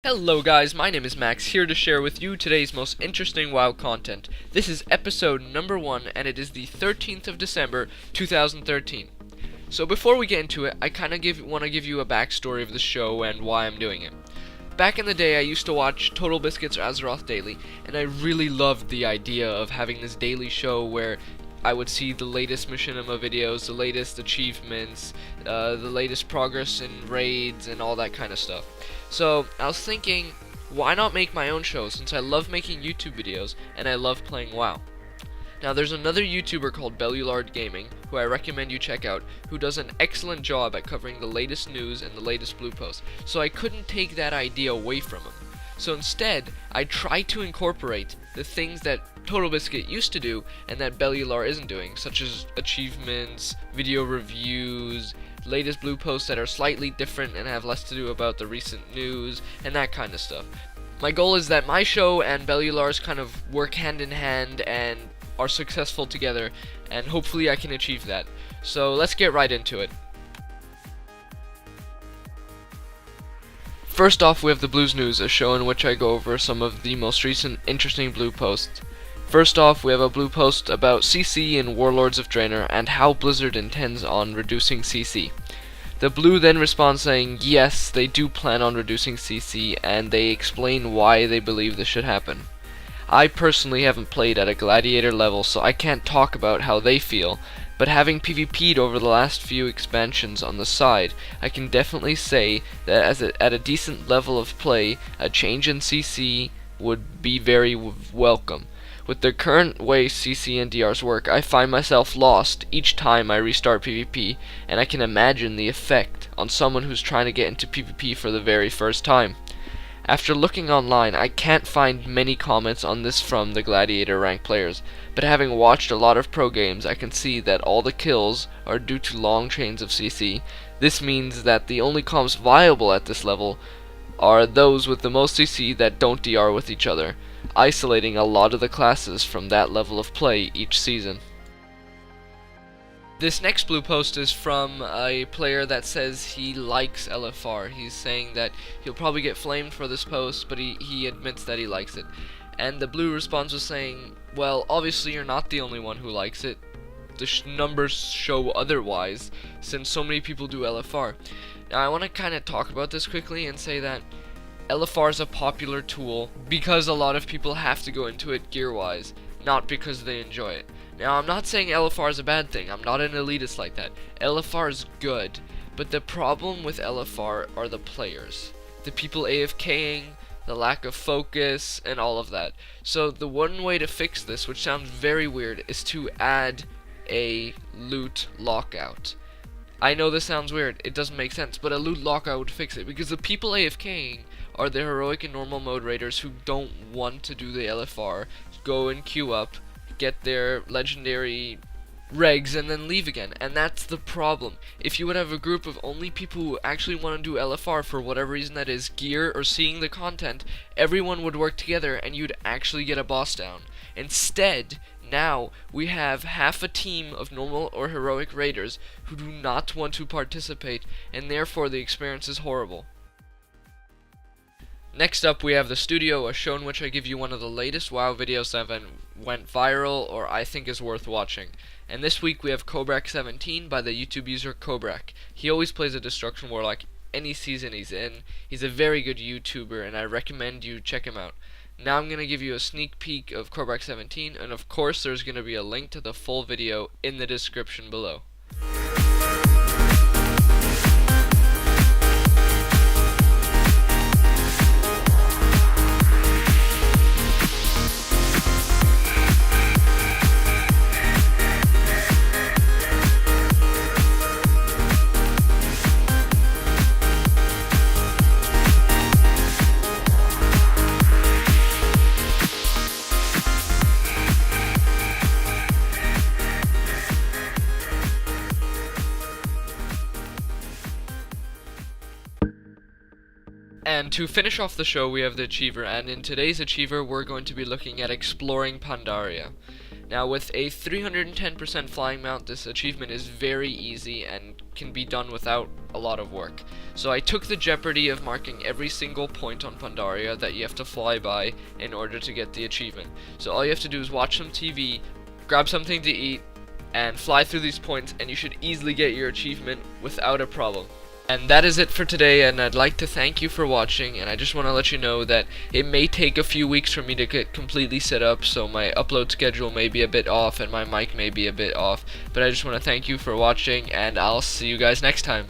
Hello guys, my name is Max, here to share with you today's most interesting WoW content. This is episode number 1, and it is the 13th of December, 2013. So before we get into it, I want to give you a backstory of the show and why I'm doing it. Back in the day, I used to watch Total Biscuit's Azeroth Daily, and I really loved the idea of having this daily show where I would see the latest machinima videos, the latest achievements, the latest progress in raids, and all that kind of stuff. So I was thinking, why not make my own show, since I love making YouTube videos and I love playing WoW. Now there's another YouTuber called Bellulard Gaming, who I recommend you check out, who does an excellent job at covering the latest news and the latest blue posts, so I couldn't take that idea away from him. So instead, I tried to incorporate the things that Total Biscuit used to do and that Bellular isn't doing, such as achievements, video reviews, latest blue posts that are slightly different and have less to do about the recent news, and that kind of stuff. My goal is that my show and Bellular's kind of work hand in hand and are successful together, and hopefully I can achieve that. So let's get right into it. First off, we have the Blues News, a show in which I go over some of the most recent interesting blue posts. First off, we have a blue post about CC in Warlords of Draenor and how Blizzard intends on reducing CC. The blue then responds saying yes, they do plan on reducing CC, and they explain why they believe this should happen. I personally haven't played at a gladiator level, so I can't talk about how they feel, but having PvP'd over the last few expansions on the side, I can definitely say that at a decent level of play, a change in CC would be very welcome. With the current way CC and DRs work, I find myself lost each time I restart PvP, and I can imagine the effect on someone who's trying to get into PvP for the very first time. After looking online, I can't find many comments on this from the Gladiator rank players, but having watched a lot of pro games, I can see that all the kills are due to long chains of CC. This means that the only comps viable at this level are those with the most CC that don't DR with each other, isolating a lot of the classes from that level of play each season. This next blue post is from a player that says he likes LFR. He's saying that he'll probably get flamed for this post, but he admits that he likes it. And the blue response was saying, well, obviously you're not the only one who likes it. The numbers show otherwise, since so many people do LFR. Now I want to kind of talk about this quickly and say that LFR is a popular tool because a lot of people have to go into it gear-wise, not because they enjoy it. Now, I'm not saying LFR is a bad thing. I'm not an elitist like that. LFR is good, but the problem with LFR are the players. The people AFKing, the lack of focus, and all of that. So the one way to fix this, which sounds very weird, is to add a loot lockout. I know this sounds weird, it doesn't make sense, but a loot lockout would fix it, because the people AFKing are the heroic and normal mode raiders who don't want to do the LFR, go and queue up, get their legendary regs, and then leave again. And that's the problem. If you would have a group of only people who actually want to do LFR for whatever reason that is, gear or seeing the content, everyone would work together and you'd actually get a boss down. Instead, now we have half a team of normal or heroic raiders who do not want to participate, and therefore the experience is horrible. Next up, we have The Studio, a show in which I give you one of the latest WoW videos that went viral or I think is worth watching. And this week we have Cobrak17 by the YouTube user Cobrak. He always plays a Destruction Warlock any season he's in. He's a very good YouTuber and I recommend you check him out. Now I'm going to give you a sneak peek of Cobrak17, and of course there's going to be a link to the full video in the description below. And to finish off the show, we have the Achiever, and in today's Achiever we're going to be looking at exploring Pandaria. Now with a 310% flying mount, this achievement is very easy and can be done without a lot of work. So I took the jeopardy of marking every single point on Pandaria that you have to fly by in order to get the achievement. So all you have to do is watch some TV, grab something to eat, and fly through these points, and you should easily get your achievement without a problem. And that is it for today, and I'd like to thank you for watching, and I just want to let you know that it may take a few weeks for me to get completely set up, so my upload schedule may be a bit off and my mic may be a bit off, but I just want to thank you for watching, and I'll see you guys next time.